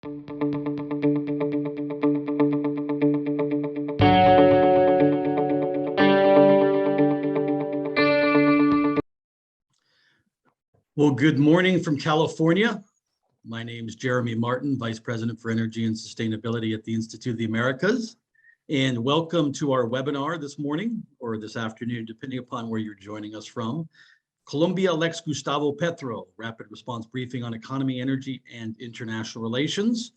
Well, good morning from California. My name is Jeremy Martin, Vice President for Energy and Sustainability at the Institute of the Americas. And welcome to our webinar this morning or this afternoon, depending upon where you're joining us from. Colombia elects Gustavo Petro, rapid response briefing on economy, energy, and international relations.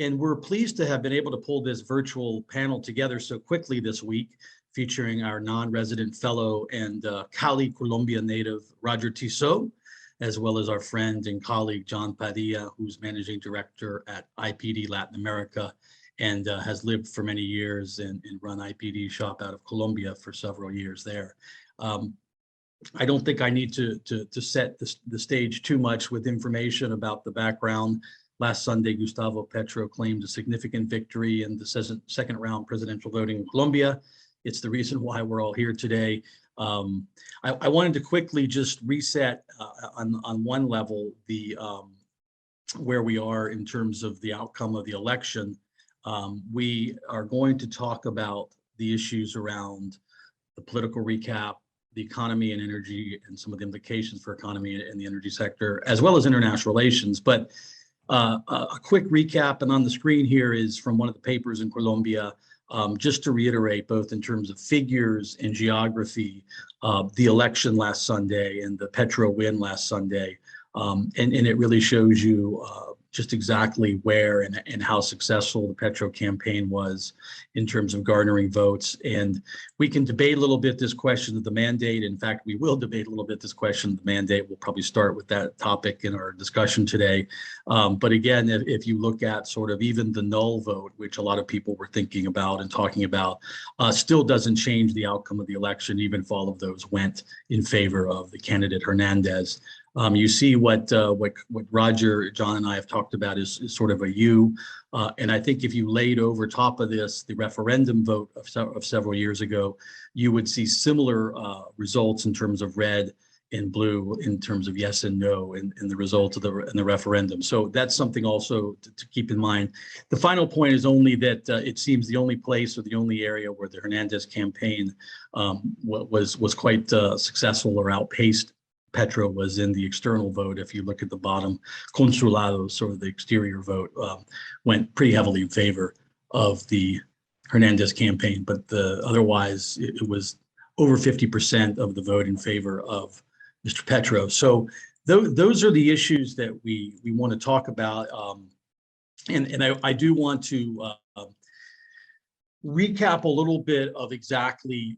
And we're pleased to have been able to pull this virtual panel together so quickly this week, featuring our non-resident fellow and Cali, Colombia native, Roger Tissot, as well as our friend and colleague, John Padilla, who's Managing Director at IPD Latin America and has lived for many years and run IPD shop out of Colombia for several years there. I don't think I need to set the stage too much with information about the background. Last Sunday, Gustavo Petro claimed a significant victory in the second round presidential voting in Colombia. It's the reason why we're all here today. I wanted to quickly just reset on one level where we are in terms of the outcome of the election. We are going to talk about the issues around the political recap, the economy and energy, and some of the implications for economy and the energy sector, as well as international relations. But a quick recap, and on the screen here is from one of the papers in Colombia. Just to reiterate, both in terms of figures and geography, the election last Sunday and the Petro win last Sunday, and it really shows you just exactly where and how successful the Petro campaign was in terms of garnering votes. And we can debate a little bit this question of the mandate. In fact, we will debate a little bit this question of the mandate. We'll probably start with that topic in our discussion today. But again, if you look at sort of even the null vote, which a lot of people were thinking about and talking about, still doesn't change the outcome of the election, even if all of those went in favor of the candidate Hernandez. You see what Roger, John, and I have talked about is sort of a U. And I think if you laid over top of this the referendum vote of several years ago, you would see similar results in terms of red and blue, in terms of yes and no in the results of the referendum. So that's something also to keep in mind. The final point is only that it seems the only place or the only area where the Hernandez campaign was quite successful or outpaced Petro was in the external vote. If you look at the bottom, consulados, sort of the exterior vote, went pretty heavily in favor of the Hernandez campaign, but otherwise it was over 50% of the vote in favor of Mr. Petro. So those are the issues that we want to talk about. And I do want to recap a little bit of exactly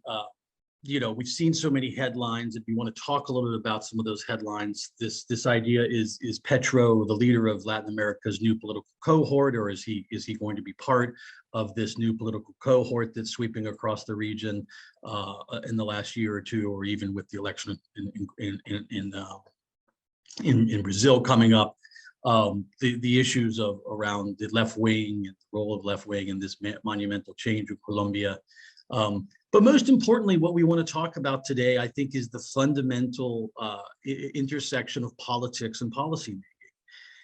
we've seen so many headlines, and we want to talk a little bit about some of those headlines. This idea is Petro the leader of Latin America's new political cohort, or is he going to be part of this new political cohort that's sweeping across the region in the last year or two, or even with the election in Brazil coming up? The issues around the left wing and the role of left wing in this monumental change in Colombia. But most importantly, what we want to talk about today, I think, is the fundamental intersection of politics and policymaking.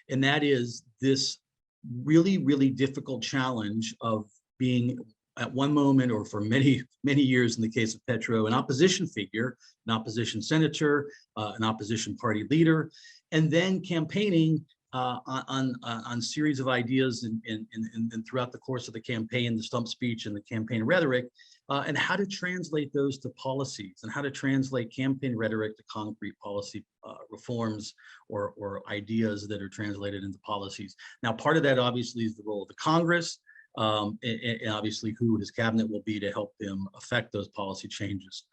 And that is this really, really difficult challenge of being at one moment, or for many, many years in the case of Petro, an opposition figure, an opposition senator, an opposition party leader, and then campaigning on series of ideas and throughout the course of the campaign, the stump speech and the campaign rhetoric, and how to translate those to policies and how to translate campaign rhetoric to concrete policy reforms or ideas that are translated into policies. Now, part of that obviously is the role of the Congress, and obviously who his cabinet will be to help him affect those policy changes.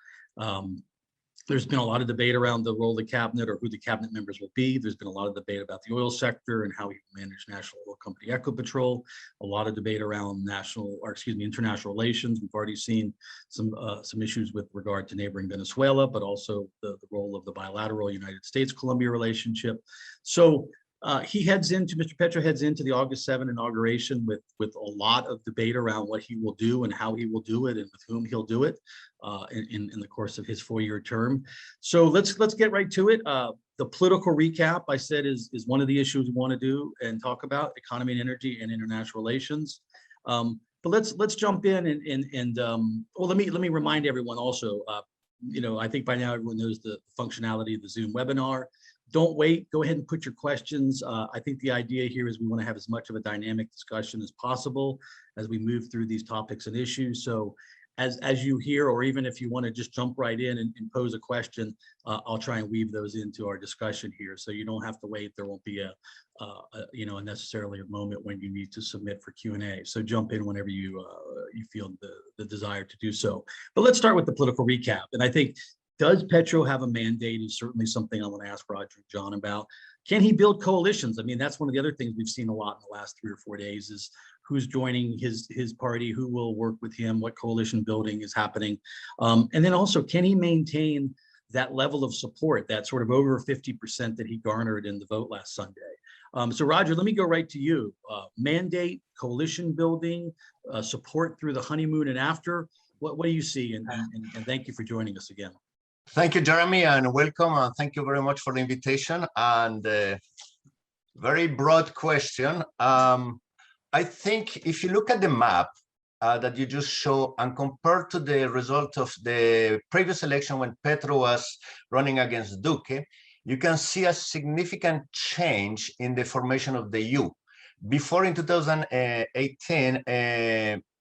There's been a lot of debate around the role of the cabinet or who the cabinet members will be. There's been a lot of debate about the oil sector and how he will manage National Oil Company Ecopetrol. A lot of debate around international relations. We've already seen some issues with regard to neighboring Venezuela, but also the role of the bilateral United States-Colombia relationship. So Mr. Petro heads into the August 7 inauguration with a lot of debate around what he will do and how he will do it and with whom he'll do it in the course of his 4-year term. So let's get right to it. The political recap, I said, is one of the issues we want to do and talk about: economy and energy and international relations. But let's jump in and well, let me remind everyone also. I think by now everyone knows the functionality of the Zoom webinar. Don't wait. Go ahead and put your questions. I think the idea here is we want to have as much of a dynamic discussion as possible as we move through these topics and issues. So as you hear, or even if you want to just jump right in and pose a question, I'll try and weave those into our discussion here. So you don't have to wait. There won't be a necessarily a moment when you need to submit for Q&A. So jump in whenever you feel the desire to do so. But let's start with the political recap. And I think, does Petro have a mandate is certainly something I want to ask Roger and John about. Can he build coalitions? I mean, that's one of the other things we've seen a lot in the last 3 or 4 days is who's joining his party, who will work with him, what coalition building is happening. And then also, can he maintain that level of support, that sort of over 50% that he garnered in the vote last Sunday? So Roger, let me go right to you. Mandate, coalition building, support through the honeymoon and after. What do you see? And thank you for joining us again. Thank you, Jeremy, and welcome. And thank you very much for the invitation. And very broad question. I think if you look at the map that you just show and compare to the result of the previous election when Petro was running against Duque, you can see a significant change in the formation of the U. Before in 2018,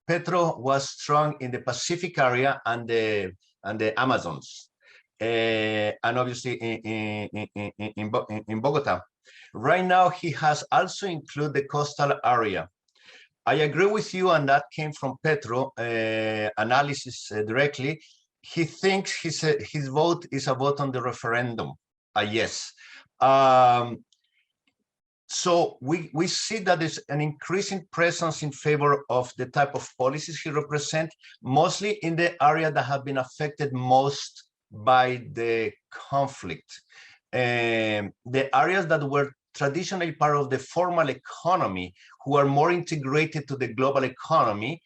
Petro was strong in the Pacific area and the Amazons, and obviously in Bogota. Right now, he has also included the coastal area. I agree with you, and that came from Petro analysis directly. He thinks his vote is a vote on the referendum, a yes. So we see that there's an increasing presence in favor of the type of policies he represents, mostly in the area that have been affected most by the conflict. The areas that were traditionally part of the formal economy, who are more integrated to the global economy,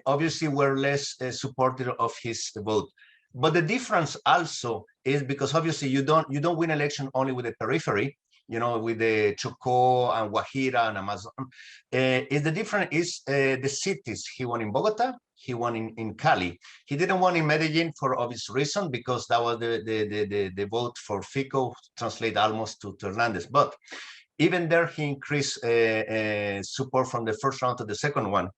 obviously were less supportive of his vote. But the difference also is because obviously you don't win election only with the periphery, with the Chocó and Guajira and Amazon. The difference is the cities. He won in Bogota, he won in Cali. He didn't win in Medellin for obvious reason, because that was the vote for Fico, translate almost to Hernandez. But even there, he increased support from the first round to the second one.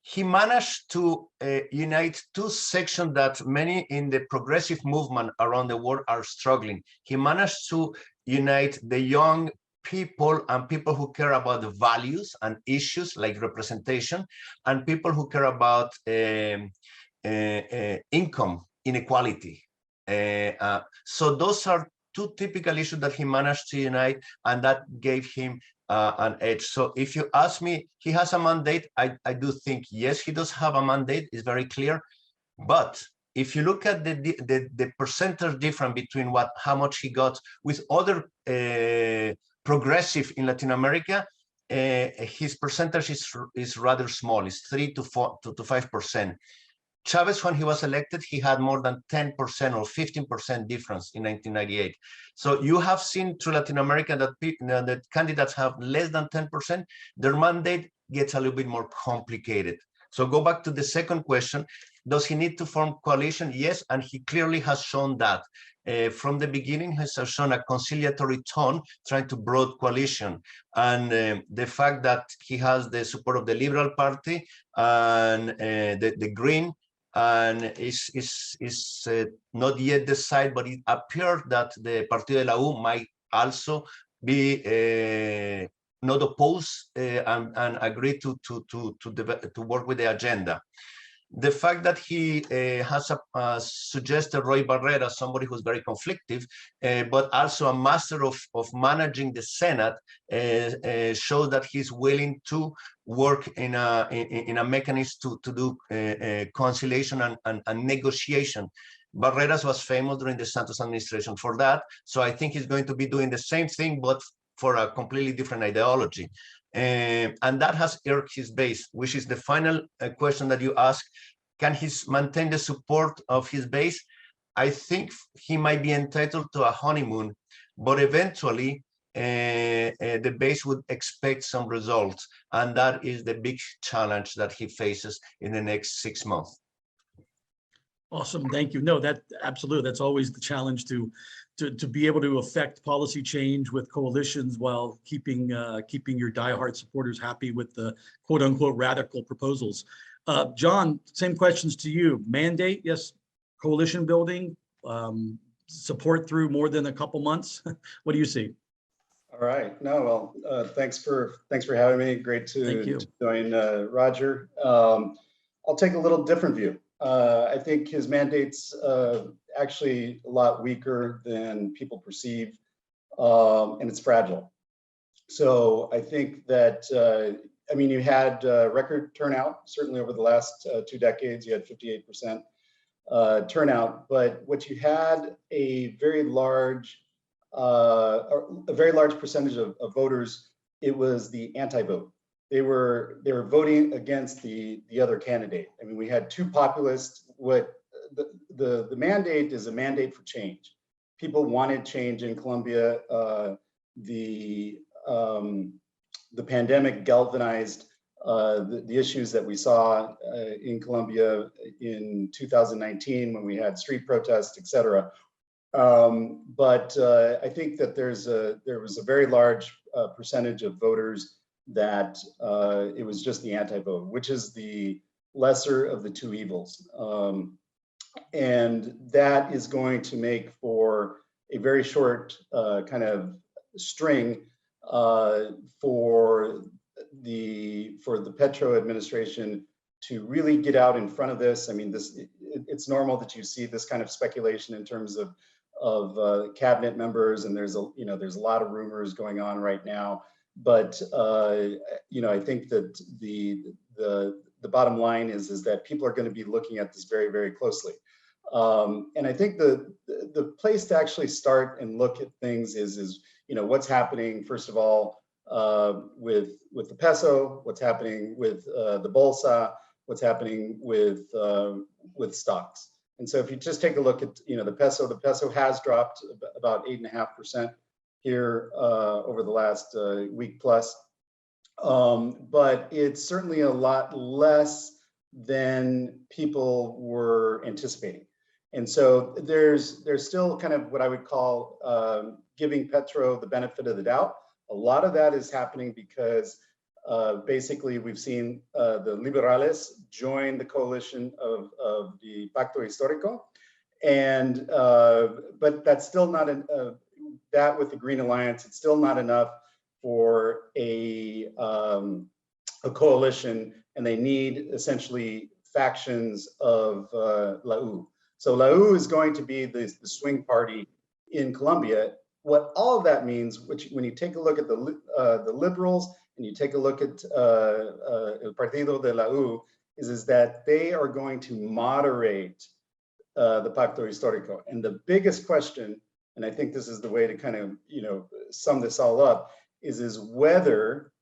He managed to unite two sections that many in the progressive movement around the world are struggling. He managed to unite the young people and people who care about the values and issues like representation, and people who care about income inequality. So those are two typical issues that he managed to unite, and that gave him an edge. So if you ask me, he has a mandate. I do think, yes, he does have a mandate. It's very clear. But if you look at the percentage difference between how much he got with other progressive in Latin America, his percentage is rather small. It's 3 to 5%. Chavez, when he was elected, he had more than 10% or 15% difference in 1998. So you have seen through Latin America that candidates have less than 10%. Their mandate gets a little bit more complicated. So go back to the second question. Does he need to form coalition? Yes, and he clearly has shown that. From the beginning, he has shown a conciliatory tone, trying to broad coalition. And the fact that he has the support of the Liberal Party and the Green, and is not yet decided, but it appeared that the Partido de la U might also be not opposed and agree to work with the agenda. The fact that he has suggested Roy Barrera, somebody who's very conflictive, but also a master of managing the Senate, shows that he's willing to work in a mechanism to do conciliation and negotiation. Barreras was famous during the Santos administration for that. So I think he's going to be doing the same thing, but for a completely different ideology. And that has irked his base, which is the final question that you ask. Can he maintain the support of his base? I think he might be entitled to a honeymoon, but eventually the base would expect some results. And that is the big challenge that he faces in the next 6 months. Awesome, thank you. No, that absolutely, that's always the challenge to be able to affect policy change with coalitions while keeping your diehard supporters happy with the quote unquote radical proposals. John, same questions to you. Mandate, yes. Coalition building, support through more than a couple months. What do you see? All right. No, well, thanks for having me. Great to join Roger. I'll take a little different view. I think his mandate's actually a lot weaker than people perceive, and it's fragile. So I think that, I mean, you had record turnout, certainly over the last 2 decades, you had 58% turnout, but what you had a very large percentage of voters, it was the anti-vote. They were voting against the other candidate. I mean, we had 2 populists. What the mandate is a mandate for change. People wanted change in Colombia. The pandemic galvanized the issues that we saw in Colombia in 2019 when we had street protests, et cetera. But I think that there was a very large percentage of voters that it was just the anti-vote, which is the lesser of the 2 evils. And that is going to make for a very short kind of string for the Petro administration to really get out in front of this. I mean, it's normal that you see this kind of speculation in terms of cabinet members, and there's a lot of rumors going on right now. But I think that the bottom line is that people are going to be looking at this very, very closely. And I think the place to actually start and look at things is what's happening, first of all, with the peso, what's happening with the bolsa, what's happening with stocks. And so if you just take a look at the peso has dropped about 8.5% here over the last week plus, but it's certainly a lot less than people were anticipating. And so there's still kind of what I would call giving Petro the benefit of the doubt. A lot of that is happening because basically we've seen the liberales join the coalition of the Pacto Histórico, and but that's still not that with the Green Alliance. It's still not enough for a coalition, and they need essentially factions of La U. So La U is going to be the swing party in Colombia. What all of that means, when you take a look at the liberals and you take a look at El Partido de la U, is that they are going to moderate the Pacto Histórico. And the biggest question, and I think this is the way to kind of sum this all up, is whether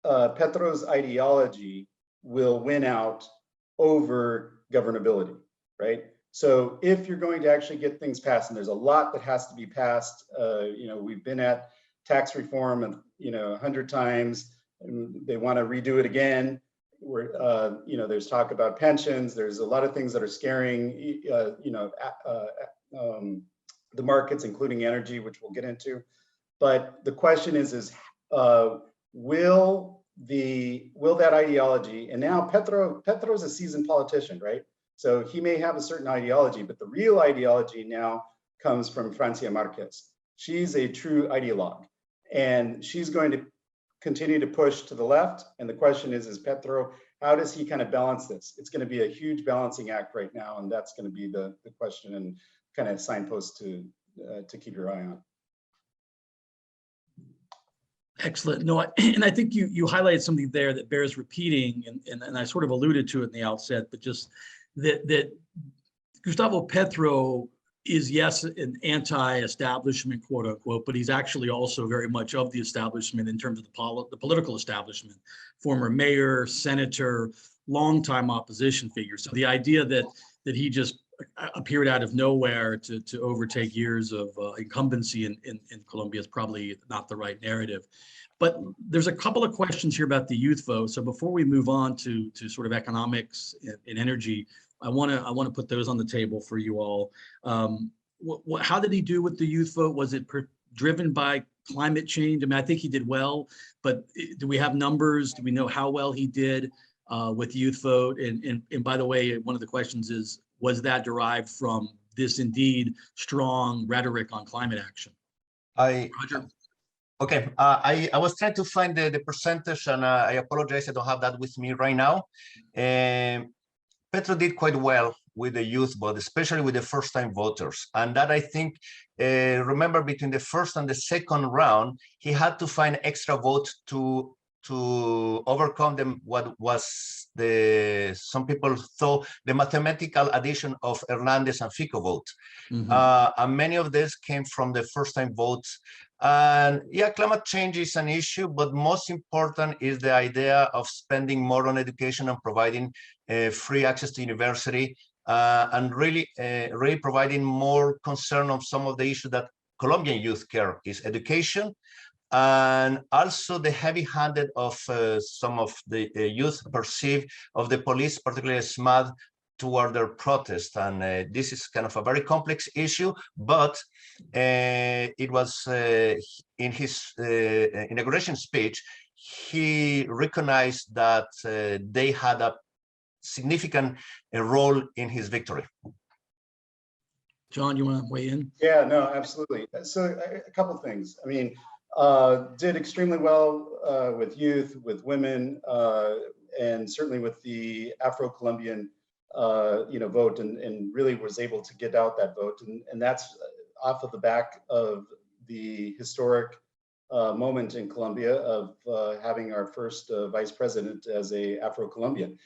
Petro's ideology will win out over governability, right? So if you're going to actually get things passed, and there's a lot that has to be passed, we've been at tax reform and 100 times, and they want to redo it again. There's talk about pensions. There's a lot of things that are scaring, the markets, including energy, which we'll get into. But the question is will that ideology, and now Petro is a seasoned politician, right? So he may have a certain ideology, but the real ideology now comes from Francia Marquez. She's a true ideologue, and she's going to continue to push to the left. And the question is Petro, how does he kind of balance this? It's going to be a huge balancing act right now, and that's going to be the question and kind of signpost to keep your eye on. Excellent. No, and I think you highlighted something there that bears repeating, and I sort of alluded to it in the outset, but just that Gustavo Petro is, yes, an anti-establishment, quote unquote, but he's actually also very much of the establishment in terms of the political establishment, former mayor, senator, longtime opposition figure. So the idea that he just appeared out of nowhere to overtake years of incumbency in Colombia is probably not the right narrative. But there's a couple of questions here about the youth vote. So before we move on to sort of economics and energy, I want to put those on the table for you all. How did he do with the youth vote? Was it driven by climate change? I mean, I think he did well, but do we have numbers? Do we know how well he did with youth vote? And by the way, one of the questions is, was that derived from this indeed strong rhetoric on climate action? Roger. Okay, I was trying to find the percentage, and I apologize, I don't have that with me right now. Petro did quite well with the youth vote, especially with the first-time voters. And that, I think, remember, between the first and the second round, he had to find extra votes to overcome them, what was some people thought the mathematical addition of Hernandez and Fico votes. And many of these came from the first-time votes. And yeah, climate change is an issue, but most important is the idea of spending more on education and providing free access to university, and really providing more concern on some of the issues that Colombian youth care is education, and also the heavy-handed of some of the youth perceive of the police, particularly SMAD, toward their protest. And this is kind of a very complex issue, but it was in his inauguration speech, he recognized that they had a significant role in his victory. John, you want to weigh in? Yeah, no, absolutely. So a couple of things. I mean, did extremely well with youth, with women, and certainly with the Afro-Colombian vote, and really was able to get out that vote. And that's off of the back of the historic moment in Colombia of having our first vice president as a Afro-Colombian.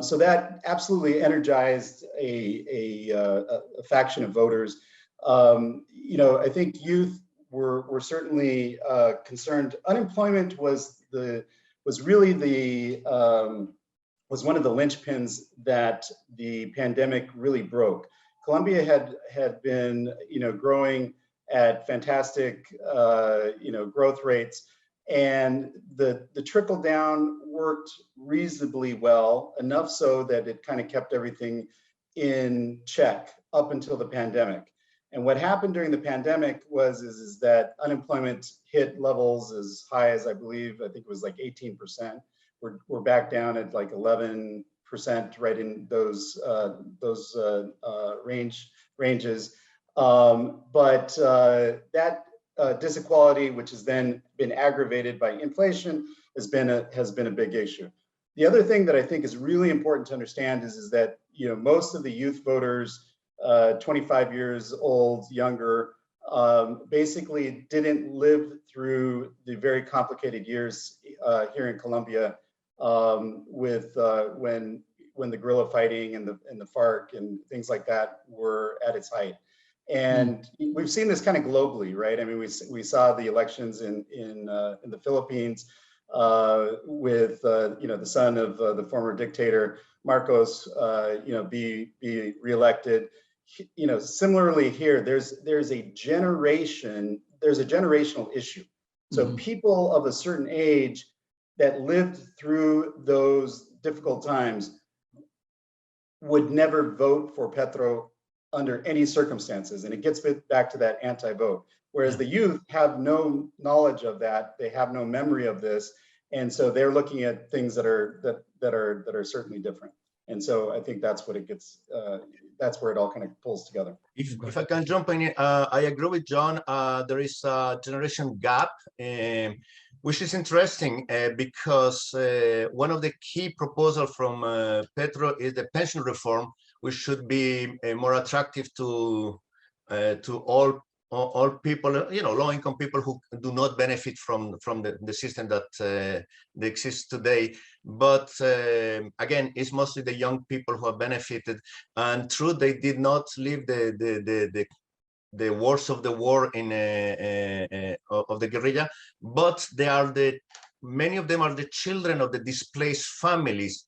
So that absolutely energized a faction of voters. I think youth were certainly concerned. Unemployment was really was one of the linchpins that the pandemic really broke. Colombia had been growing at fantastic growth rates, and the trickle down worked reasonably well, enough so that it kind of kept everything in check up until the pandemic. And what happened during the pandemic is that unemployment hit levels as high as I think it was like 18%. We're back down at like 11%, right in those ranges. But that disequality, which has then been aggravated by inflation, has been a big issue. The other thing that I think is really important to understand is that most of the youth voters, 25 years old, younger, basically didn't live through the very complicated years here in Colombia with when the guerrilla fighting and the FARC and things like that were at its height. And we've seen this kind of globally, right? I mean, we saw the elections in the Philippines with the son of the former dictator Marcos, be reelected. Similarly here, there's a generational issue. So people of a certain age that lived through those difficult times would never vote for Petro under any circumstances. And it gets back to that anti-vote. Whereas the youth have no knowledge of that, they have no memory of this, and so they're looking at things that are certainly different. And so I think that's what it gets. That's where it all kind of pulls together. If I can jump in, I agree with John. There is a generation gap, which is interesting because one of the key proposals from Petro is the pension reform, which should be more attractive to all people, low-income people who do not benefit from the system that exists today. But again, it's mostly the young people who have benefited. And true, they did not live the wars of the war of the guerrilla, but they are many of them are the children of the displaced families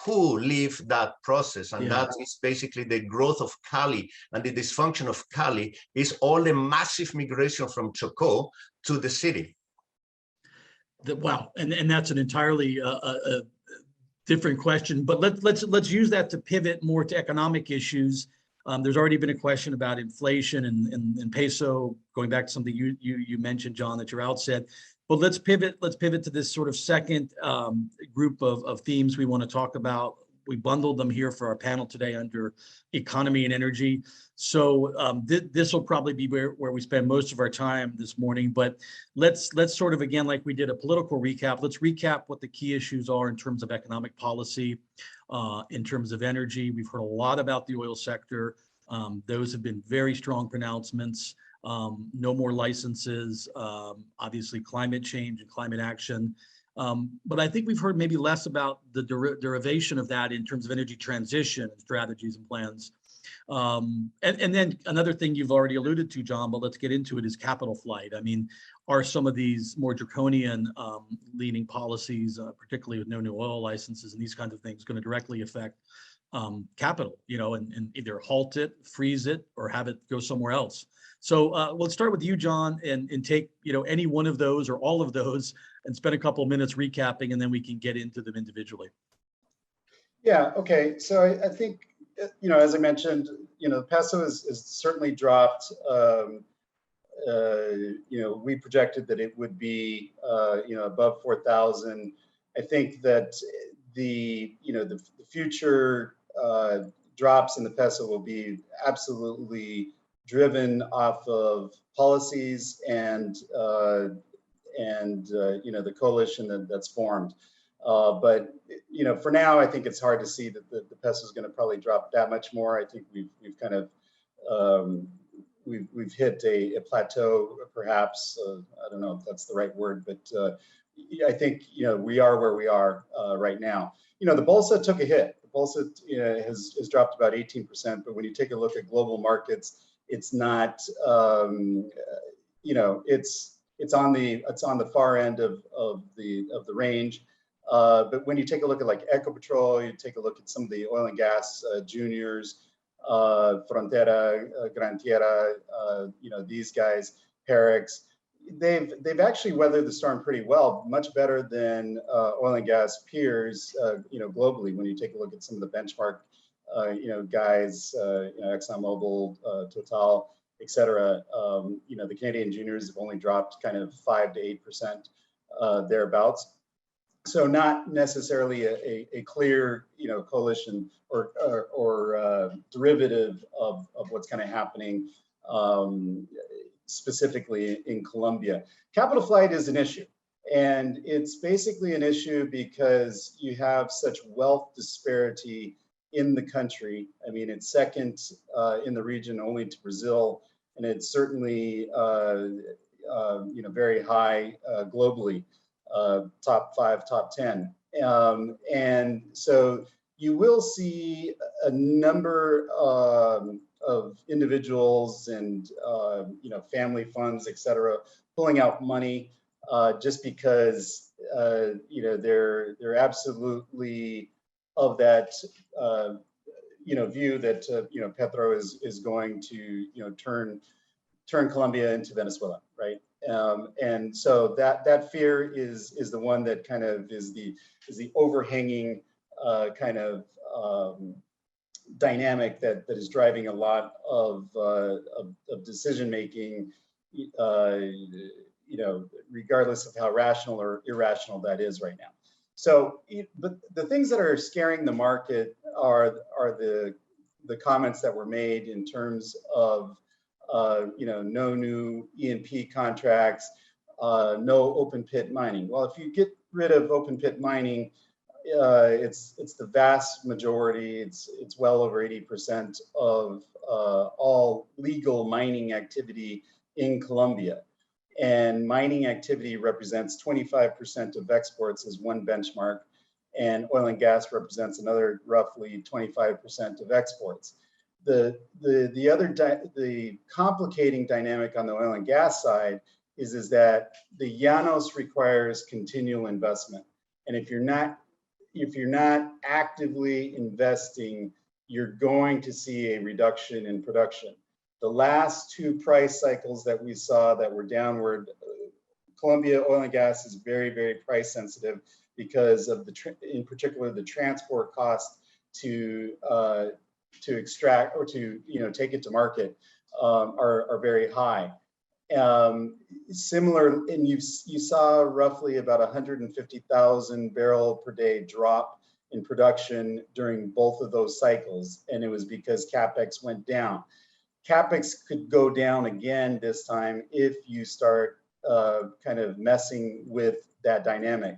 who live that process, and Yeah. that is basically the growth of Cali, and the dysfunction of Cali is all the massive migration from Chocó to the city. Wow, and that's an entirely different question, but let's use that to pivot more to economic issues. There's already been a question about inflation and peso, going back to something you mentioned, John, at your outset. But let's pivot to this sort of second group of themes we want to talk about. We bundled them here for our panel today under economy and energy. So this will probably be where we spend most of our time this morning. But let's sort of, again, like we did a political recap, let's recap what the key issues are in terms of economic policy, in terms of energy. We've heard a lot about the oil sector. Those have been very strong pronouncements. No more licenses, obviously climate change and climate action. But I think we've heard maybe less about the derivation of that in terms of energy transition strategies and plans. And then another thing you've already alluded to, John, but let's get into it, is capital flight. I mean, are some of these more draconian leaning policies, particularly with no new oil licenses and these kinds of things, going to directly affect capital, and either halt it, freeze it, or have it go somewhere else? So let's start with you, John, and take any one of those or all of those and spend a couple of minutes recapping, and then we can get into them individually. Yeah, okay. So I think, as I mentioned, the peso is certainly dropped. We projected that it would be, above 4,000. I think that the future drops in the peso will be absolutely driven off of policies and the coalition that's formed. But for now, I think it's hard to see that the peso is going to probably drop that much more. I think we've kind of we've hit a plateau, perhaps. I don't know if that's the right word, but I think we are where we are right now. The Bolsa took a hit. The Bolsa has dropped about 18%. But when you take a look at global markets, it's not. It's on the far end of the range. But when you take a look at like Ecopetrol, you take a look at some of the oil and gas juniors, Frontera, Gran Tierra, these guys, Perex, they've actually weathered the storm pretty well, much better than oil and gas peers, globally. When you take a look at some of the benchmark, guys, ExxonMobil, Total, et cetera, the Canadian juniors have only dropped kind of 5 to 8% thereabouts. So not necessarily a clear, coalition or derivative of what's kind of happening specifically in Colombia. Capital flight is an issue, and it's basically an issue because you have such wealth disparity in the country. I mean, it's second in the region only to Brazil, and it's certainly very high globally. Top 5, top 10. And so you will see a number of individuals and, family funds, et cetera, pulling out money just because, they're absolutely of that, view that, Petro is going to, turn Colombia into Venezuela, right? And so that fear is the one that kind of is the overhanging kind of dynamic that is driving a lot of decision making, regardless of how rational or irrational that is right now. So, but the things that are scaring the market are the comments that were made in terms of no new E&P contracts, no open pit mining. Well, if you get rid of open pit mining, it's the vast majority. It's well over 80% of all legal mining activity in Colombia. And mining activity represents 25% of exports as one benchmark, and oil and gas represents another roughly 25% of exports. The complicating dynamic on the oil and gas side is that the Llanos requires continual investment. And if you're not, if you're not actively investing, you're going to see a reduction in production. The last two price cycles that we saw that were downward, Colombia oil and gas is very, very price sensitive because of in particular, the transport cost to extract or to take it to market are very high. Similar, and you saw roughly about 150,000 barrel per day drop in production during both of those cycles, and it was because CapEx went down. CapEx could go down again this time if you start kind of messing with that dynamic.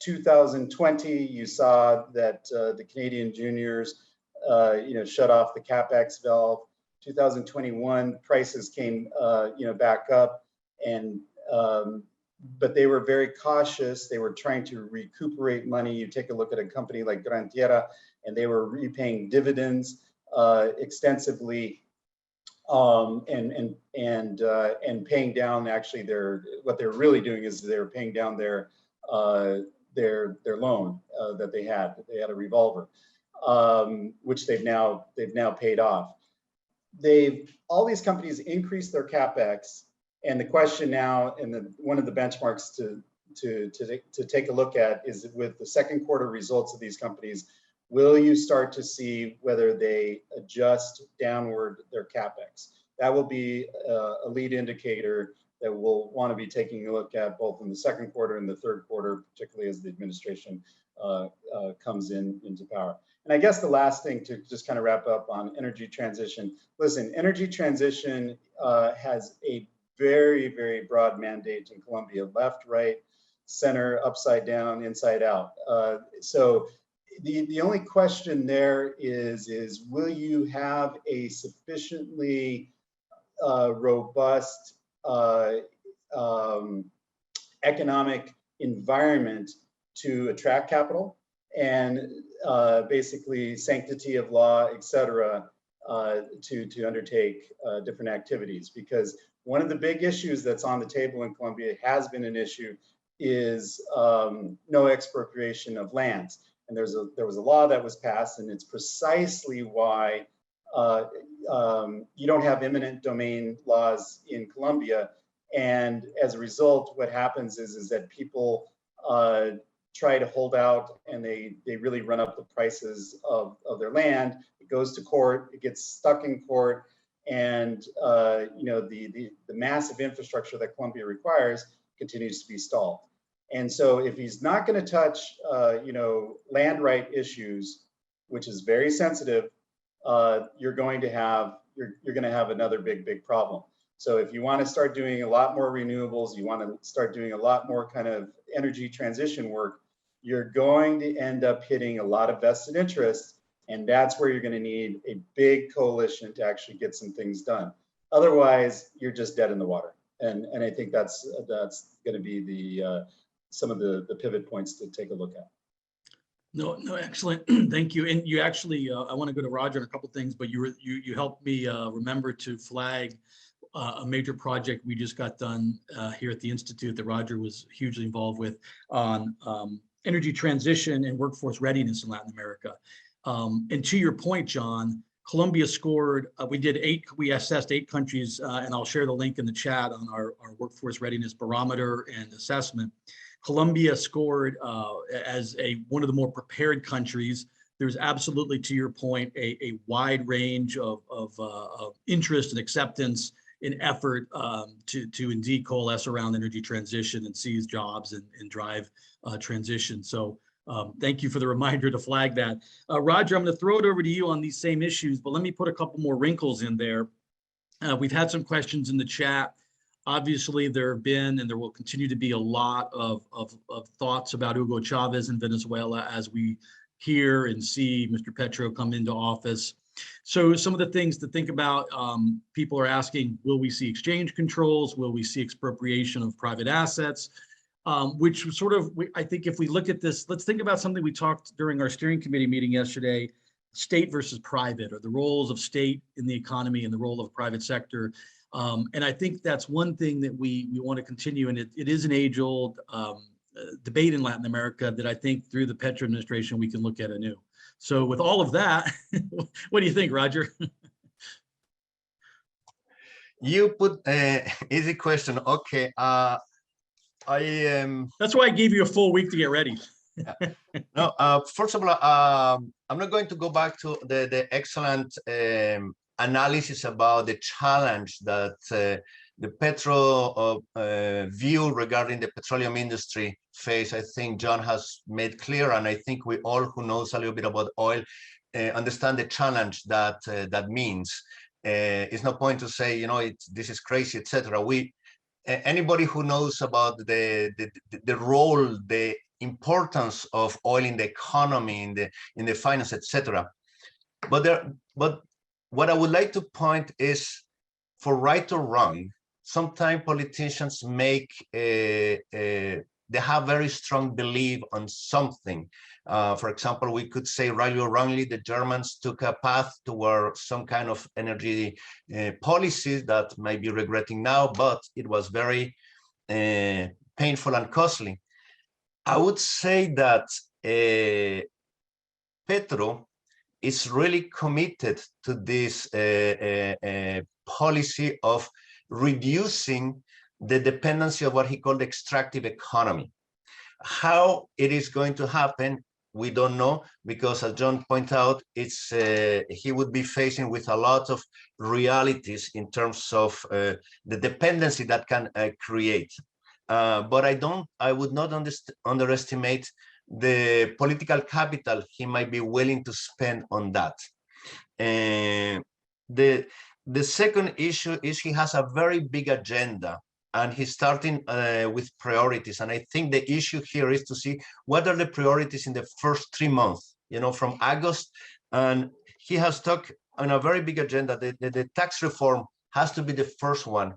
2020, you saw that the Canadian juniors, shut off the CapEx valve. 2021, prices came, back up, and but they were very cautious. They were trying to recuperate money. You take a look at a company like Gran Tierra, and they were repaying dividends extensively, and paying down actually what they're really doing is they're paying down their loan that they had. They had a revolver, which they've now paid off. All these companies increased their CapEx, and the question now, and one of the benchmarks to take a look at is with the second quarter results of these companies, will you start to see whether they adjust downward their CapEx? That will be a lead indicator that we'll want to be taking a look at both in the second quarter and the third quarter, particularly as the administration comes into power. And I guess the last thing to just kind of wrap up on energy transition, listen, energy transition has a very, very broad mandate in Colombia: left, right, center, upside down, inside out. So the only question there is will you have a sufficiently robust economic environment to attract capital and basically sanctity of law, et cetera, to undertake different activities? Because one of the big issues that's on the table in Colombia, has been an issue, is no expropriation of lands. And there was a law that was passed, and it's precisely why you don't have eminent domain laws in Colombia. And as a result, what happens is that people try to hold out, and they really run up the prices of their land. It goes to court, it gets stuck in court, and the massive infrastructure that Colombia requires continues to be stalled. And so if he's not going to touch land right issues, which is very sensitive, you're going to have another big problem. So if you want to start doing a lot more renewables, you want to start doing a lot more kind of energy transition work, you're going to end up hitting a lot of vested interests, and that's where you're going to need a big coalition to actually get some things done. Otherwise, you're just dead in the water. And I think that's going to be some of the pivot points to take a look at. No, excellent. Thank you. And you actually, I want to go to Roger on a couple of things, but you helped me remember to flag a major project we just got done here at the Institute that Roger was hugely involved with on energy transition and workforce readiness in Latin America. And to your point, John, Colombia scored, we assessed 8 countries, and I'll share the link in the chat on our workforce readiness barometer and assessment. Colombia scored as one of the more prepared countries. There's absolutely, to your point, a wide range of interest and acceptance in effort to indeed coalesce around energy transition and seize jobs and drive transition. So thank you for the reminder to flag that. Roger, I'm going to throw it over to you on these same issues, but let me put a couple more wrinkles in there. We've had some questions in the chat. Obviously, there have been and there will continue to be a lot of thoughts about Hugo Chavez in Venezuela as we hear and see Mr. Petro come into office. So some of the things to think about, people are asking, will we see exchange controls? Will we see expropriation of private assets? Which sort of, I think if we look at this, let's think about something we talked during our steering committee meeting yesterday, state versus private, or the roles of state in the economy and the role of private sector. And I think that's one thing that we want to continue, and it is an age-old debate in Latin America that I think through the Petro administration we can look at anew. So with all of that, what do you think, Roger? You put easy question. Okay. I am. That's why I gave you a full week to get ready. No, first of all, I'm not going to go back to the excellent analysis about the challenge that the Petro view regarding the petroleum industry face. I think John has made clear, and I think we all who knows a little bit about oil understand the challenge that that means. It's no point to say, you know, this is crazy, etc. Anybody who knows about the role, the importance of oil in the economy, in the finance, etc. But what I would like to point is, for right or wrong, sometimes politicians make they have very strong belief on something. For example, we could say, rightly or wrongly, the Germans took a path toward some kind of energy policies that might be regretting now, but it was very painful and costly. I would say that Petro is really committed to this policy of reducing the dependency of what he called the extractive economy. How it is going to happen, we don't know, because as John pointed out, it's he would be facing with a lot of realities in terms of the dependency that can create. But I would not underestimate the political capital he might be willing to spend on that. The second issue is he has a very big agenda, and he's starting with priorities. And I think the issue here is to see what are the priorities in the first 3 months, you know, from August. And he has talked on a very big agenda. The tax reform has to be the first one.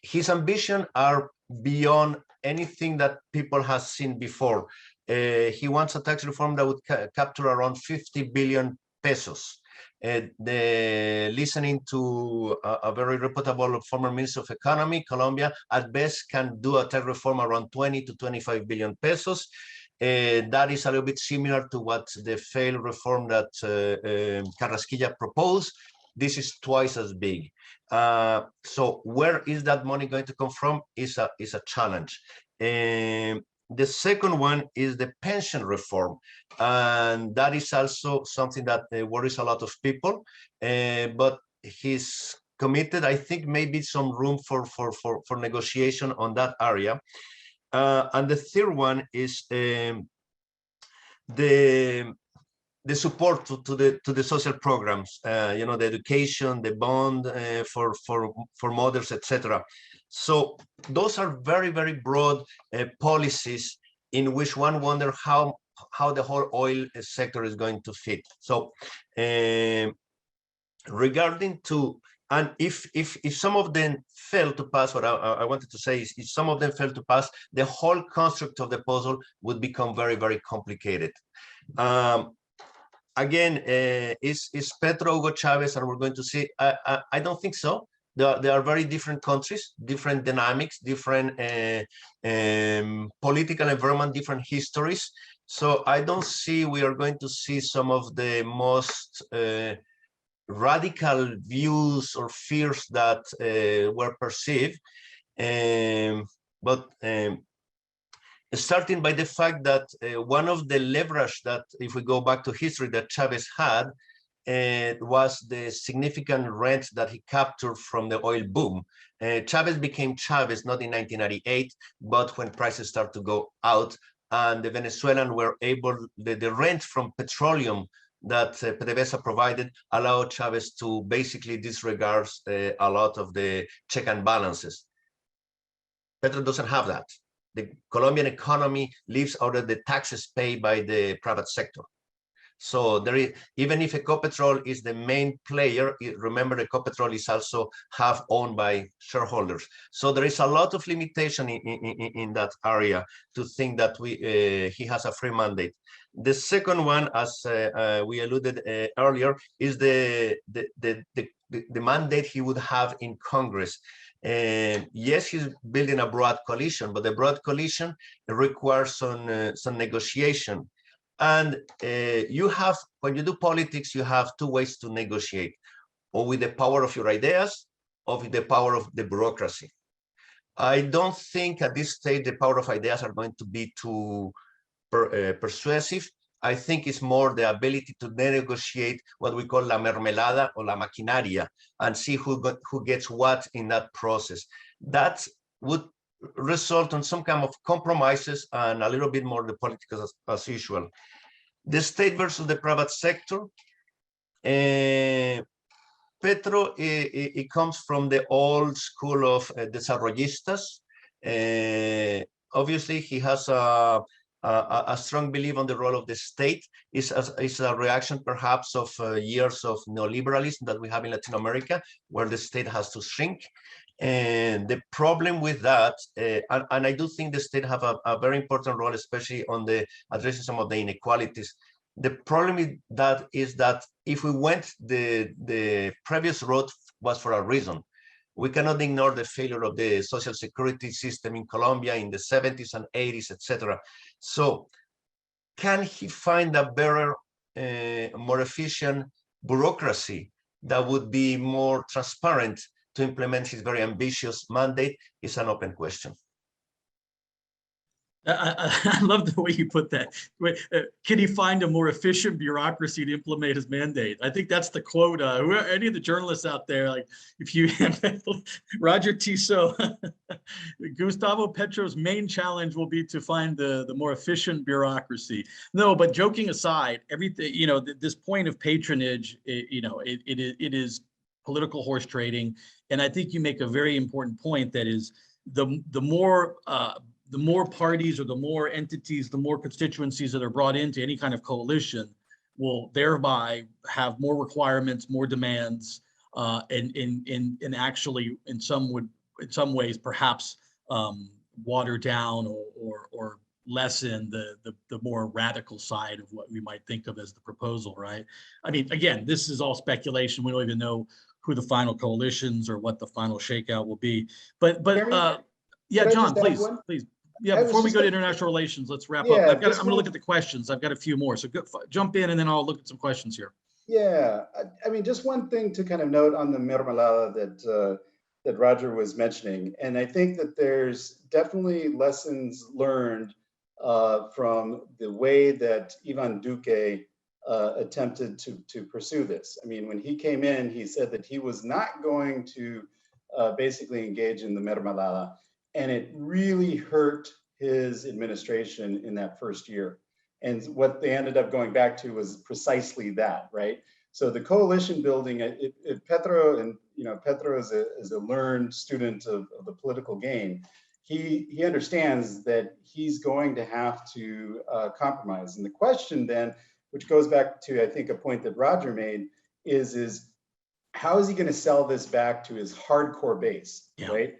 His ambitions are beyond anything that people have seen before. He wants a tax reform that would capture around 50 billion pesos. Listening to a very reputable former Minister of Economy, Colombia, at best can do a tax reform around 20 to 25 billion pesos. That is a little bit similar to what the failed reform that Carrasquilla proposed. This is twice as big. So where is that money going to come from is a challenge. The second one is the pension reform, and that is also something that worries a lot of people. But he's committed. I think maybe some room for negotiation on that area. And the third one is the support to the social programs, you know, the education, the bond for mothers, etc. So those are very, very broad policies in which one wonder how the whole oil sector is going to fit. So regarding to, and if some of them fail to pass, what I wanted to say is, if some of them fail to pass, the whole construct of the puzzle would become very, very complicated. Again, is Petro Hugo Chavez, and we're going to see, I don't think so. They are very different countries, different dynamics, different political environment, different histories. So I don't see we are going to see some of the most radical views or fears that were perceived. But starting by the fact that one of the leverage that, if we go back to history, that Chavez had was the significant rent that he captured from the oil boom. Chavez became Chavez not in 1998, but when prices start to go out, and the Venezuelans were able, the rent from petroleum that PDVSA provided allowed Chavez to basically disregard a lot of the check and balances. Petro doesn't have that. The Colombian economy lives out of the taxes paid by the private sector. So there is, even if Ecopetrol is the main player, remember Ecopetrol is also half owned by shareholders. So there is a lot of limitation in that area to think that he has a free mandate. The second one, as we alluded earlier, is the mandate he would have in Congress. And yes, he's building a broad coalition, but the broad coalition requires some negotiation. And you have, when you do politics, you have two ways to negotiate, or with the power of your ideas, or with the power of the bureaucracy. I don't think at this stage the power of ideas are going to be too persuasive. I think it's more the ability to negotiate what we call la mermelada or la maquinaria, and see who gets what in that process. That would result in some kind of compromises and a little bit more the politics as usual. The state versus the private sector. Petro, it comes from the old school of desarrollistas. Obviously, he has a strong belief on the role of the state. It's a reaction, perhaps, of years of neoliberalism that we have in Latin America, where the state has to shrink. And the problem with that, and I do think the state have a very important role, especially on the addressing some of the inequalities. The problem with that is that if we went the previous road was for a reason. We cannot ignore the failure of the social security system in Colombia in the 70s and 80s, etc. So can he find a better, more efficient bureaucracy that would be more transparent to implement his very ambitious mandate? Is an open question. I love the way you put that. Can he find a more efficient bureaucracy to implement his mandate? I think that's the quote. Any of the journalists out there, like if you, Roger Tissot, Gustavo Petro's main challenge will be to find the more efficient bureaucracy. No, but joking aside, everything, you know, this point of patronage, it is political horse trading. And I think you make a very important point, that is the more parties or the more entities, the more constituencies that are brought into any kind of coalition will thereby have more requirements, more demands, and actually in some ways perhaps water down or lessen the more radical side of what we might think of as the proposal, right? I mean, again, this is all speculation. We don't even know who the final coalitions or what the final shakeout will be. But yeah, John, please. Yeah, before we go to international relations, let's wrap up. I'm going to look at the questions. I've got a few more, so jump in and then I'll look at some questions here. Yeah, I mean, just one thing to kind of note on the mermelada that Roger was mentioning, and I think that there's definitely lessons learned from the way that Ivan Duque attempted to pursue this. I mean, when he came in, he said that he was not going to basically engage in the mermelada. And it really hurt his administration in that first year. And what they ended up going back to was precisely that, right? So the coalition building, Petro, and Petro is a learned student of the political game. He understands that he's going to have to compromise. And the question then, which goes back to, I think, a point that Roger made, is how is he going to sell this back to his hardcore base, right?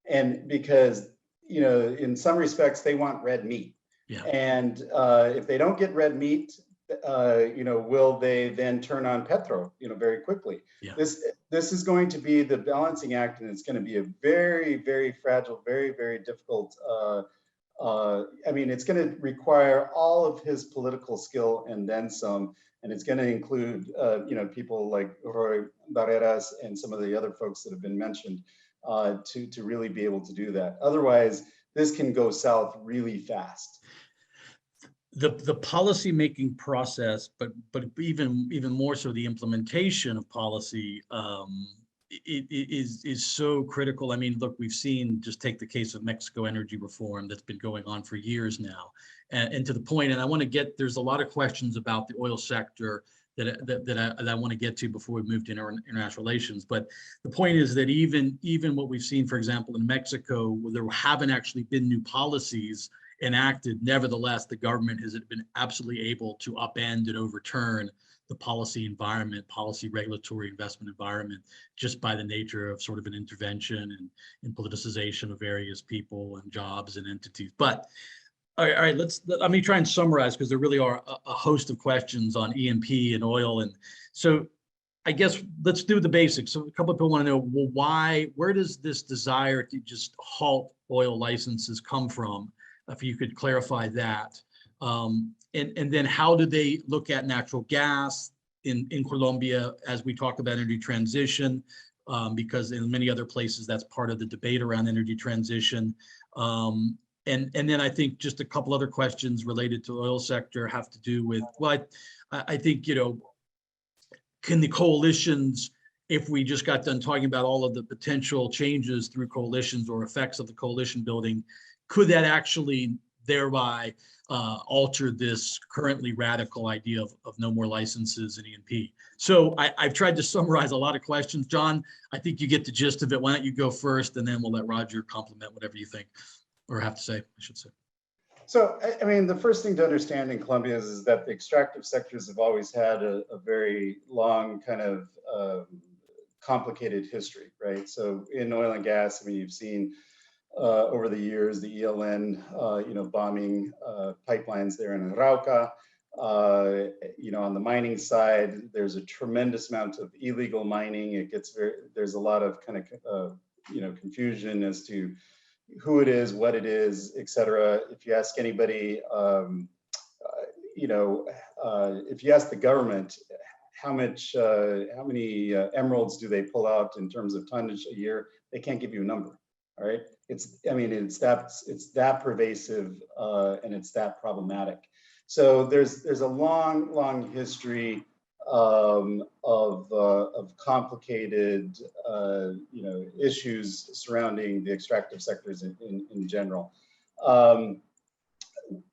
And because, in some respects, they want red meat. Yeah. And if they don't get red meat, will they then turn on Petro, very quickly? Yeah. This is going to be the balancing act, and it's going to be a very, very fragile, very, very difficult. I mean, it's going to require all of his political skill and then some. And it's going to include, people like Roy Barreras and some of the other folks that have been mentioned. To really be able to do that. Otherwise, this can go south really fast. The policy making process, but even more so the implementation of policy, is so critical. I mean, look, we've seen, just take the case of Mexico energy reform that's been going on for years now, and to the point. And I want to get, there's a lot of questions about the oil sector that I want to get to before we move to international relations. But the point is that even what we've seen, for example, in Mexico, where there haven't actually been new policies enacted, nevertheless, the government has been absolutely able to upend and overturn the policy environment, policy regulatory investment environment, just by the nature of sort of an intervention and politicization of various people and jobs and entities. But all right, let me try and summarize, because there really are a host of questions on E&P and oil. And so I guess let's do the basics. So a couple of people want to know, well, where does this desire to just halt oil licenses come from? If you could clarify that. And then how do they look at natural gas in Colombia as we talk about energy transition? Because in many other places, that's part of the debate around energy transition. And then I think just a couple other questions related to the oil sector have to do with, well, I think, can the coalitions, if we just got done talking about all of the potential changes through coalitions or effects of the coalition building, could that actually thereby alter this currently radical idea of no more licenses in E&P? So I've tried to summarize a lot of questions. John, I think you get the gist of it. Why don't you go first, and then we'll let Roger complement whatever you think or have to say, I should say. So, I mean, the first thing to understand in Colombia is that the extractive sectors have always had a very long kind of complicated history, right? So in oil and gas, I mean, you've seen over the years, the ELN, bombing pipelines there in Arauca. On the mining side, there's a tremendous amount of illegal mining. It gets there's a lot of kind of, confusion as to who it is, what it is, et cetera. If you ask anybody, if you ask the government, how many emeralds do they pull out in terms of tonnage a year? They can't give you a number. All right. It's that pervasive and it's that problematic. So there's a long history of complicated issues surrounding the extractive sectors in general.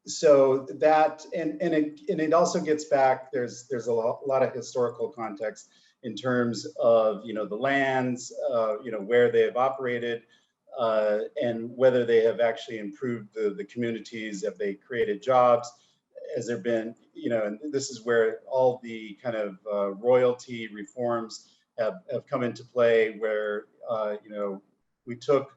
So that and it also gets back. There's a lot of historical context in terms of the lands, where they have operated. And whether they have actually improved the communities, have they created jobs? Has there been, and this is where all the kind of royalty reforms have come into play, where we took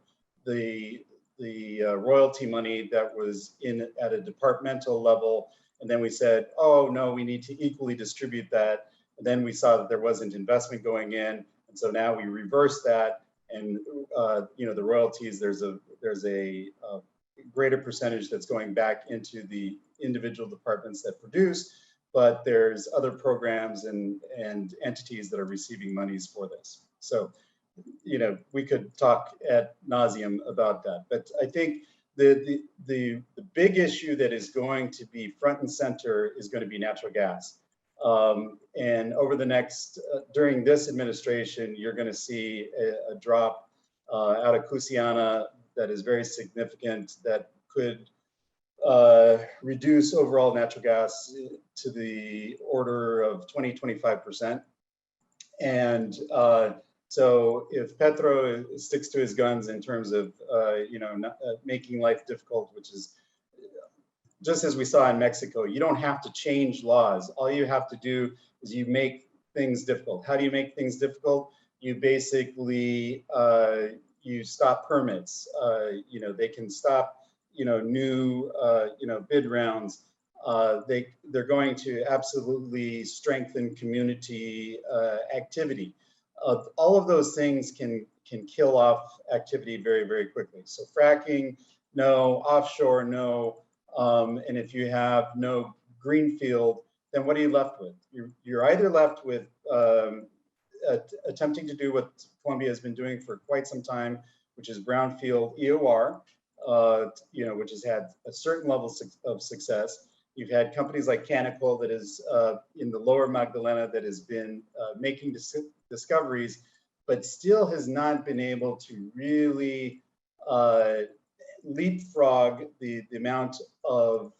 the royalty money that was at a departmental level, and then we said, oh no, we need to equally distribute that. And then we saw that there wasn't investment going in, and so now we reversed that. And the royalties, there's a greater percentage that's going back into the individual departments that produce, but there's other programs and entities that are receiving monies for this. So, we could talk ad nauseum about that, but I think the big issue that is going to be front and center is going to be natural gas. And over the next, during this administration, you're going to see a drop out of Cusiana that is very significant, that could reduce overall natural gas to the order of 20–25%. And so if Petro sticks to his guns in terms of making life difficult, which is just as we saw in Mexico, you don't have to change laws. All you have to do is you make things difficult. How do you make things difficult? You basically, you stop permits. They can stop, new, bid rounds. They're going to absolutely strengthen community activity. All of those things can kill off activity very, very quickly. So fracking, no. Offshore, no. And if you have no greenfield, then what are you left with? You're either left with attempting to do what Colombia has been doing for quite some time, which is brownfield EOR, which has had a certain level of success. You've had companies like Canacol that is in the lower Magdalena that has been making discoveries, but still has not been able to really leapfrog the amount of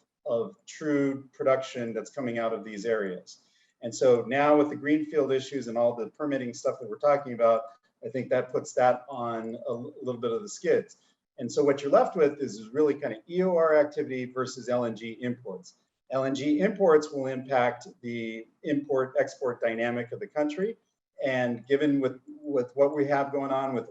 true production that's coming out of these areas. And so now with the greenfield issues and all the permitting stuff that we're talking about, I think that puts that on a little bit of the skids. And so what you're left with is really kind of EOR activity versus LNG imports. LNG imports will impact the import-export dynamic of the country. And given with what we have going on with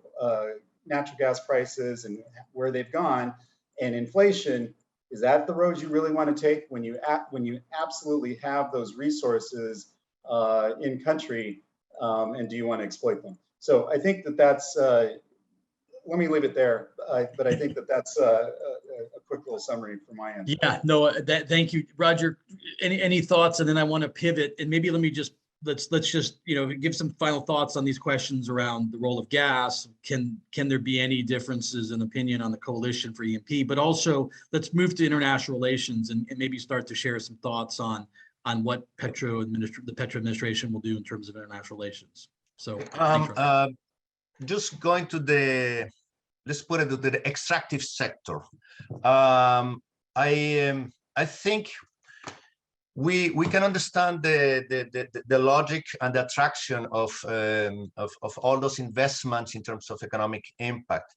natural gas prices and where they've gone and inflation, is that the road you really want to take when you absolutely have those resources in country? and do you want to exploit them? So I think that that's, let me leave it there, but I think that that's a quick little summary from my end. Yeah, no, thank you, Roger. Any thoughts? And then I want to pivot, and maybe let me just let's just give some final thoughts on these questions around the role of gas. Can there be any differences in opinion on the coalition for E&P? But also let's move to international relations and maybe start to share some thoughts on what the Petro administration will do in terms of international relations. So just going to let's put it to the extractive sector. I think we can understand the logic and the attraction of all those investments in terms of economic impact.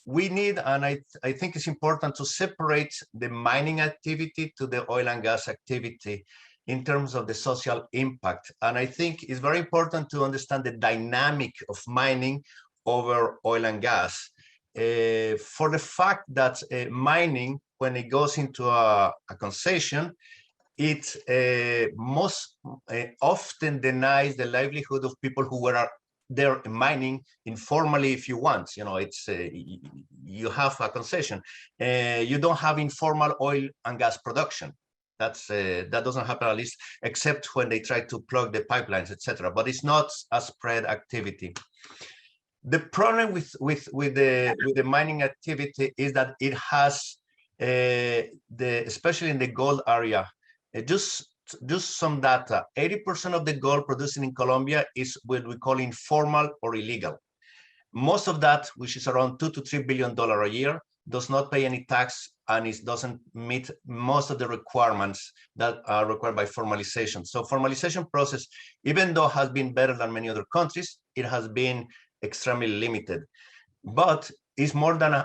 We need, and I think it's important to separate the mining activity to the oil and gas activity in terms of the social impact. And I think it's very important to understand the dynamic of mining over oil and gas, for the fact that mining, when it goes into a concession, it most often denies the livelihood of people who were there mining informally. If you want, it's you have a concession, you don't have informal oil and gas production. That doesn't happen, at least, except when they try to plug the pipelines, etc. But it's not a spread activity. The problem with the mining activity is that it has especially in the gold area, just some data. 80% of the gold produced in Colombia is what we call informal or illegal. Most of that, which is around $2 to $3 billion a year, does not pay any tax, and it doesn't meet most of the requirements that are required by formalization. So formalization process, even though has been better than many other countries, it has been extremely limited. But it's more than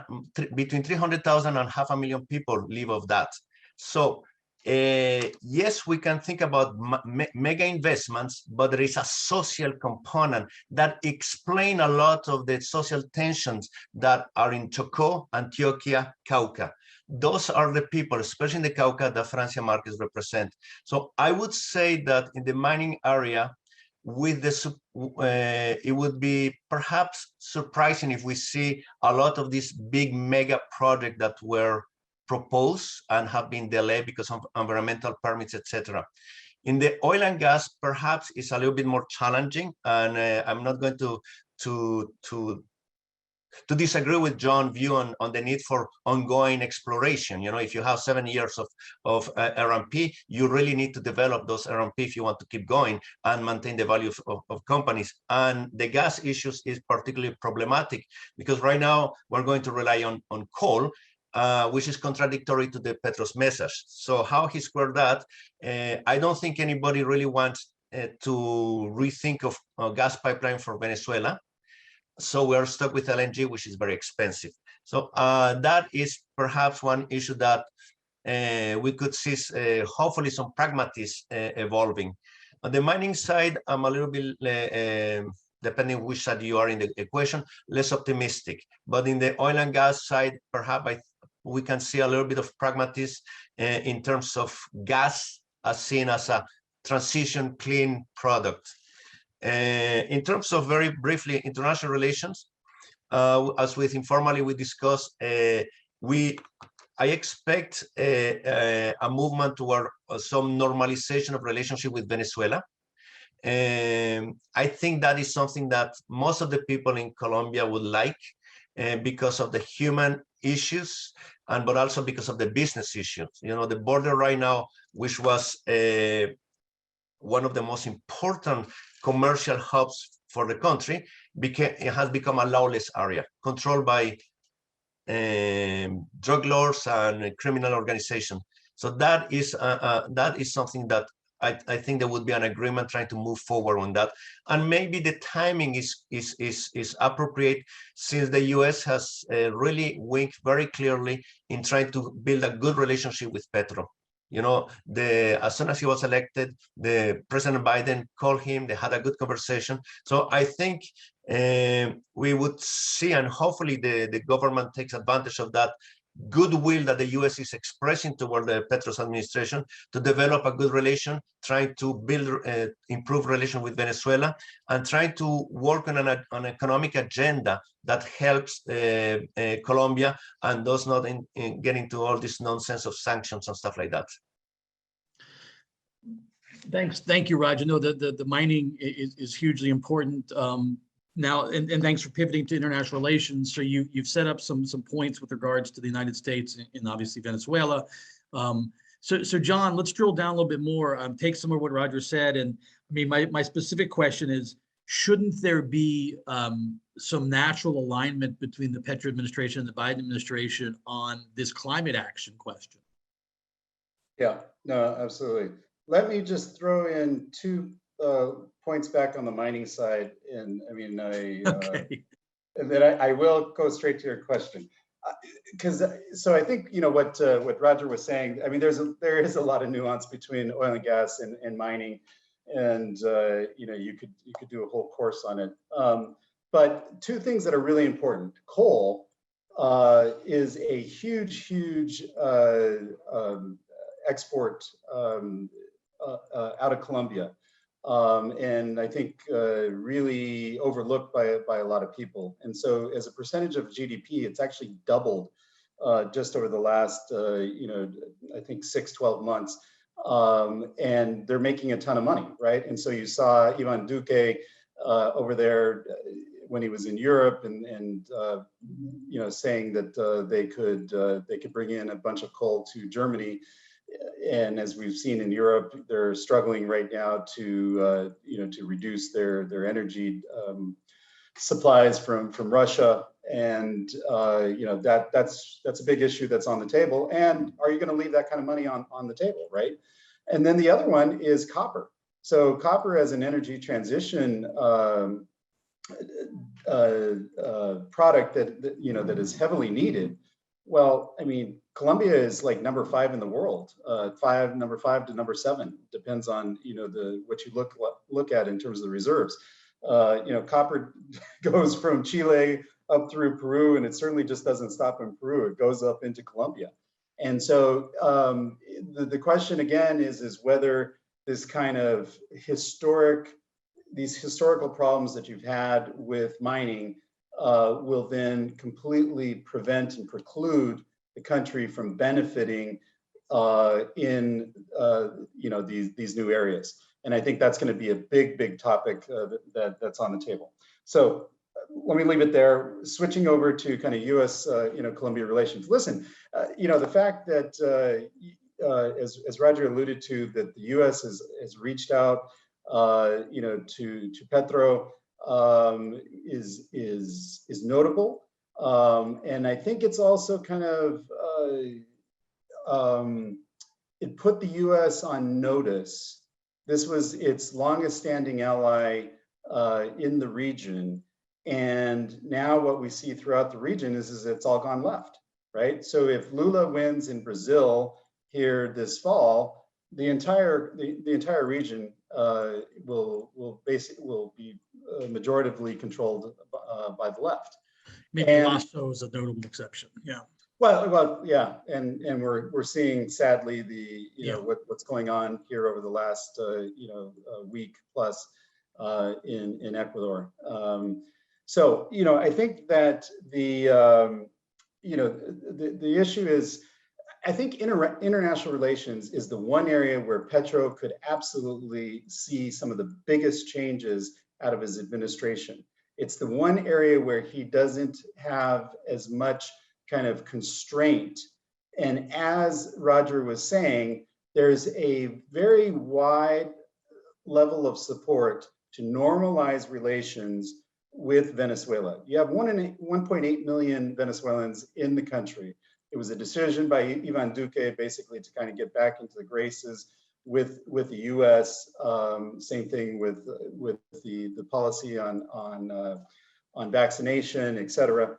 between 300,000 and 500,000 people live of that. So yes, we can think about mega investments, but there is a social component that explain a lot of the social tensions that are in Chocó, Antioquia, Cauca. Those are the people, especially in the Cauca, that Francia Marquez represent. So I would say that in the mining area, with it would be perhaps surprising if we see a lot of these big mega projects that were proposed and have been delayed because of environmental permits, etc. In the oil and gas, perhaps it's a little bit more challenging, and I'm not going to disagree with John's view on the need for ongoing exploration. If you have 7 years of R&P, you really need to develop those R&P if you want to keep going and maintain the value of companies. And the gas issues is particularly problematic because right now we're going to rely on coal, which is contradictory to the Petro's message. So how he squared that, I don't think anybody really wants to rethink of a gas pipeline for Venezuela. So we're stuck with LNG, which is very expensive. So that is perhaps one issue that we could see, hopefully, some pragmatism evolving. On the mining side, I'm a little bit, depending which side you are in the equation, less optimistic. But in the oil and gas side, perhaps we can see a little bit of pragmatism in terms of gas as seen as a transition clean product. In terms of, very briefly, international relations, as with informally we discussed, I expect a movement toward some normalization of relationship with Venezuela. I think that is something that most of the people in Colombia would like, because of the human issues, but also because of the business issues. The border right now, which was one of the most important commercial hubs for the country, it has become a lawless area controlled by drug lords and criminal organizations. So that is something that I think there would be an agreement trying to move forward on that. And maybe the timing is appropriate, since the US has really winked very clearly in trying to build a good relationship with Petro. As soon as he was elected, President Biden called him, they had a good conversation. So I think we would see, and hopefully the government takes advantage of that, goodwill that the US is expressing toward the Petro's administration to develop a good relation, trying to build, improve relation with Venezuela, and trying to work on an economic agenda that helps Colombia and does not get into all this nonsense of sanctions and stuff like that. Thank you, Roger. No, the mining is hugely important. Now, and thanks for pivoting to international relations. So you've set up some points with regards to the United States and obviously Venezuela. So John, let's drill down a little bit more. Take some of what Roger said, and I mean my specific question is: shouldn't there be some natural alignment between the Petro administration and the Biden administration on this climate action question? Yeah, no, absolutely. Let me just throw in two points back on the mining side, and I mean, Okay. and then I will go straight to your question, because so I think what Roger was saying. I mean, there is a lot of nuance between oil and gas and mining, and you could do a whole course on it. But two things that are really important: coal is a huge export out of Colombia. And I think really overlooked by a lot of people. And so as a percentage of GDP, it's actually doubled just over the last, I think 6-12 months. And they're making a ton of money, right? And so you saw Ivan Duque over there when he was in Europe and saying that they could bring in a bunch of coal to Germany. And as we've seen in Europe, they're struggling right now to reduce their energy supplies from Russia, and that's a big issue that's on the table. And are you going to leave that kind of money on the table, right? And then the other one is copper. So copper as an energy transition product that is heavily needed. Well, I mean, Colombia is like number 5 in the world, number 5 to number 7, depends on what you look at in terms of the reserves. Copper goes from Chile up through Peru, and it certainly just doesn't stop in Peru. It goes up into Colombia, and so the question again is whether this kind of these historical problems that you've had with mining will then completely prevent and preclude the country from benefiting in these new areas. And I think that's going to be a big topic that's on the table. So let me leave it there. Switching over to kind of U.S. Colombia relations. Listen, the fact that as Roger alluded to, that the U.S. has reached out to Petro is notable, and I think it's also kind of it put the U.S. on notice. This was its longest standing ally in the region, and now what we see throughout the region is it's all gone left, right? So if Lula wins in Brazil here this fall, the entire region will be majoritively controlled by the left. Maybe Lasso is a notable exception. Yeah. Well, yeah, and we're seeing sadly what's going on here over the last week plus in Ecuador. So I think that the issue is, I think international relations is the one area where Petro could absolutely see some of the biggest changes out of his administration. It's the one area where he doesn't have as much kind of constraint. And as Roger was saying, there's a very wide level of support to normalize relations with Venezuela. You have 1.8 million Venezuelans in the country. It was a decision by Ivan Duque basically to kind of get back into the graces with the U.S. Same thing with the policy on vaccination, et cetera.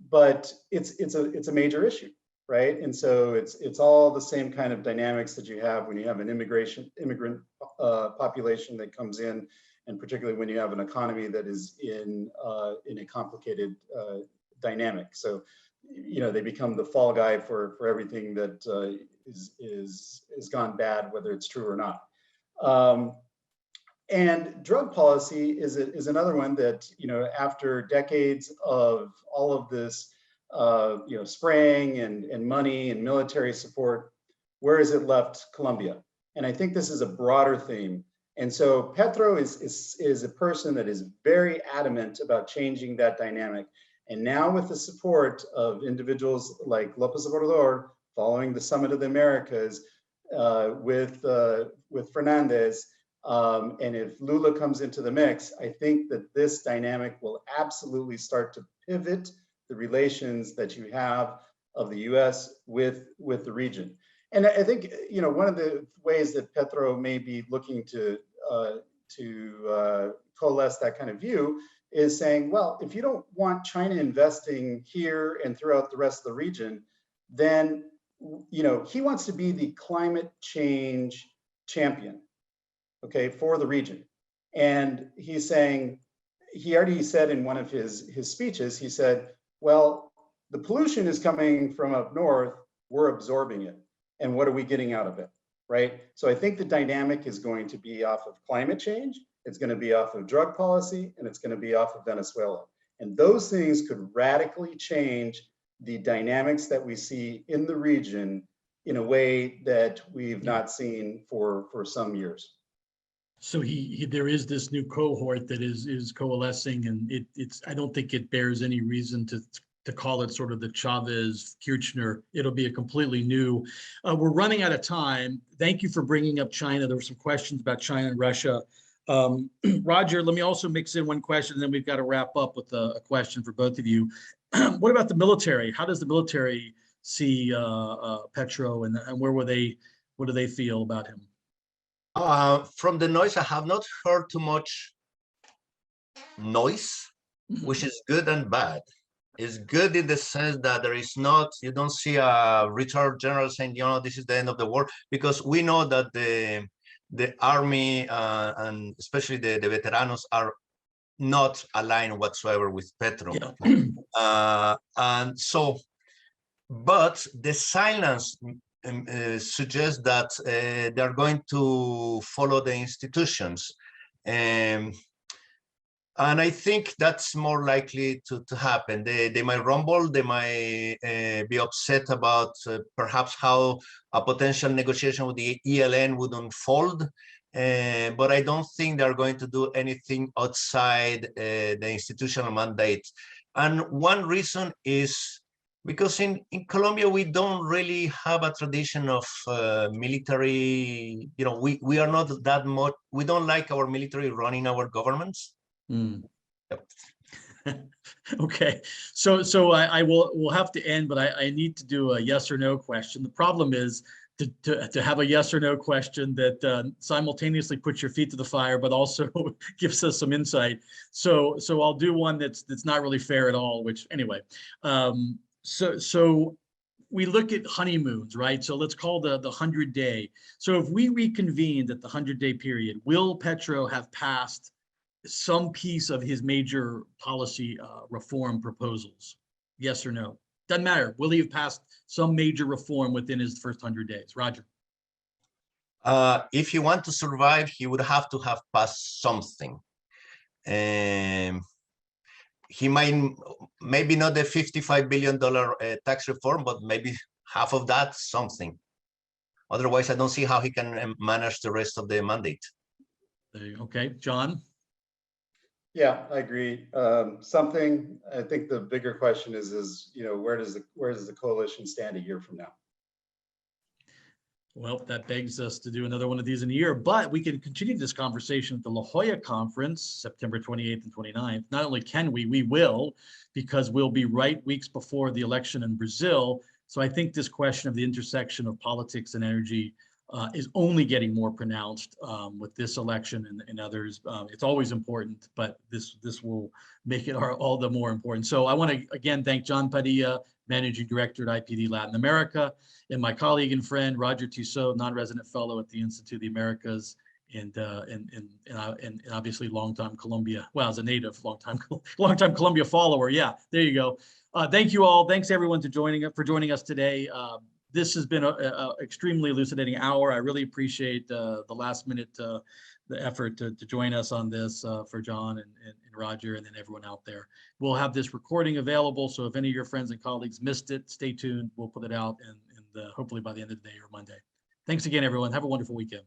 But it's a major issue, right? And so it's all the same kind of dynamics that you have when you have an immigrant population that comes in, and particularly when you have an economy that is in a complicated dynamic. So they become the fall guy for everything that is gone bad, whether it's true or not. And drug policy is another one that, after decades of all of this, spraying and money and military support, where has it left Colombia? And I think this is a broader theme. And so Petro is a person that is very adamant about changing that dynamic. And now with the support of individuals like López Obrador, following the Summit of the Americas, with Fernandez, and if Lula comes into the mix, I think that this dynamic will absolutely start to pivot the relations that you have of the U.S. with the region. And I think, one of the ways that Petro may be looking to coalesce that kind of view is saying, well, if you don't want China investing here and throughout the rest of the region, then, he wants to be the climate change champion, okay, for the region. And he's saying, he already said in one of his speeches, he said, well, the pollution is coming from up north, we're absorbing it. And what are we getting out of it, right? So I think the dynamic is going to be off of climate change, it's going to be off of drug policy, and it's going to be off of Venezuela. And those things could radically change the dynamics that we see in the region in a way that we've not seen for some years. So there is this new cohort that is coalescing, and it's I don't think it bears any reason to call it sort of the Chavez-Kirchner. It'll be a completely new. We're running out of time. Thank you for bringing up China. There were some questions about China and Russia. Roger, let me also mix in one question, and then we've got to wrap up with a question for both of you. What about the military? How does the military see Petro, and what do they feel about him? From the noise, I have not heard too much noise, which is good and bad. It's good in the sense that you don't see a retired general saying, this is the end of the war, because we know that the army and especially the veteranos are not aligned whatsoever with Petro. Yeah. And so, but the silence suggests that they're going to follow the institutions. And I think that's more likely to happen. They might rumble, they might be upset about perhaps how a potential negotiation with the ELN would unfold, but I don't think they're going to do anything outside the institutional mandate. And one reason is because in Colombia, we don't really have a tradition of military, we are not that much, we don't like our military running our governments. Mm. Yep. Okay, so we'll have to end, but I need to do a yes or no question. The problem is to have a yes or no question that simultaneously puts your feet to the fire, but also gives us some insight. So I'll do one that's not really fair at all. Which anyway, so we look at honeymoons, right? So let's call the 100-day. So if we reconvened at the 100-day period, will Petro have passed some piece of his major policy reform proposals? Yes or no? Doesn't matter. Will he have passed some major reform within his first 100 days? Roger. If he wants to survive, he would have to have passed something. He might, maybe not the $55 billion tax reform, but maybe half of that, something. Otherwise, I don't see how he can manage the rest of the mandate. Okay, John? Yeah, I agree. Something. I think the bigger question is where does the coalition stand a year from now? Well, that begs us to do another one of these in a year, but we can continue this conversation at the La Jolla conference, September 28th and 29th. Not only can we will, because we'll be right weeks before the election in Brazil. So I think this question of the intersection of politics and energy is only getting more pronounced with this election and others. It's always important, but this will make it all the more important. So I want to again thank John Padilla, Managing Director at IPD Latin America, and my colleague and friend Roger Tissot, non-resident fellow at the Institute of the Americas, and obviously longtime Colombia. Well, as a native, longtime Colombia follower. Yeah, there you go. Thank you all. Thanks everyone for joining us today. This has been a extremely elucidating hour. I really appreciate the last minute the effort to join us on this for John and Roger and then everyone out there. We'll have this recording available, so if any of your friends and colleagues missed it, stay tuned. We'll put it out and hopefully by the end of the day or Monday. Thanks again, everyone. Have a wonderful weekend.